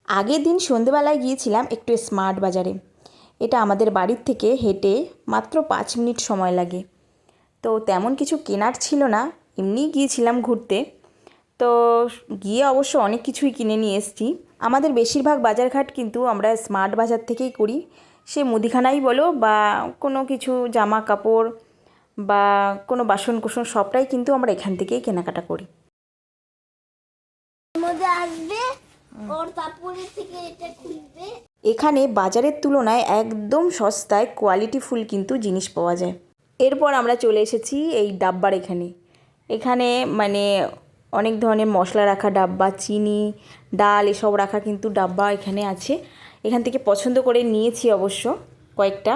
আগের দিন সন্ধেবেলায় গিয়েছিলাম একটু স্মার্ট বাজারে। এটা আমাদের বাড়ির থেকে হেঁটে মাত্র 5 মিনিট সময় লাগে। তো তেমন কিছু কেনার ছিল না, এমনিই গিয়েছিলাম ঘুরতে। তো গিয়ে অবশ্য অনেক কিছুই কিনে নিয়ে এসেছি। আমাদের বেশিরভাগ বাজারঘাট কিন্তু আমরা স্মার্ট বাজার থেকেই করি। সে মুদিখানাই বলো বা কোনো কিছু জামা কাপড় বা কোনো বাসন কোসন সবটাই কিন্তু আমরা এখান থেকেই কেনাকাটা করি। এখানে বাজারের তুলনায় একদম সস্তায় কোয়ালিটিফুল কিন্তু জিনিস পাওয়া যায়। এরপর আমরা চলে এসেছি এই ডাব্বার এখানে মানে অনেক ধরনের মশলা রাখা ডাব্বা, চিনি, ডাল এসব রাখা কিন্তু ডাব্বা এখানে আছে। এখান থেকে পছন্দ করে নিয়েছি অবশ্য কয়েকটা।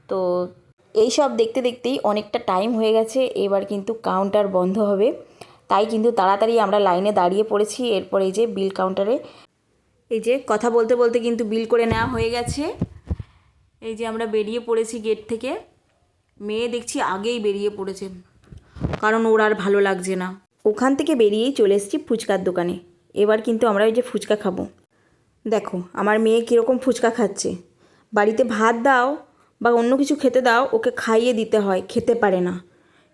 তো এই সব দেখতে দেখতেই অনেকটা টাইম হয়ে গেছে, এবার কিন্তু কাউন্টার বন্ধ হবে, তাই কিন্তু তাড়াতাড়ি আমরা লাইনে দাঁড়িয়ে পড়েছি। এরপর এই যে বিল কাউন্টারে এই যে কথা বলতে বলতে কিন্তু বিল করে নেওয়া হয়ে গেছে। এই যে আমরা বেরিয়ে পড়েছি গেট থেকে। মেয়ে দেখছি আগেই বেরিয়ে পড়েছে, কারণ ওর আর ভালো লাগছে না। ওখান থেকে বেরিয়েই চলে এসেছি ফুচকার দোকানে। এবার কিন্তু আমরা ওই যে ফুচকা খাবো। দেখো আমার মেয়ে কীরকম ফুচকা খাচ্ছে। বাড়িতে ভাত দাও বা অন্য কিছু খেতে দাও, ওকে খাইয়ে দিতে হয়, খেতে পারে না।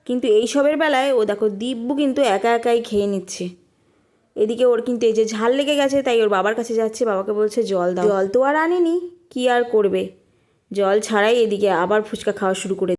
কিন্তু এই সবের বেলায় ও দেখো দিব্যু কিন্তু একা একাই খেয়ে নিচ্ছে। এদিকে ওর কিন্তু এই যে ঝাল লেগে গেছে, তাই ওর বাবার কাছে যাচ্ছে, বাবাকে বলছে জল দাও। জল তো আর আনেনি, কি আর করবে, জল ছাড়াই এদিকে আবার ফুচকা খাওয়া শুরু করে।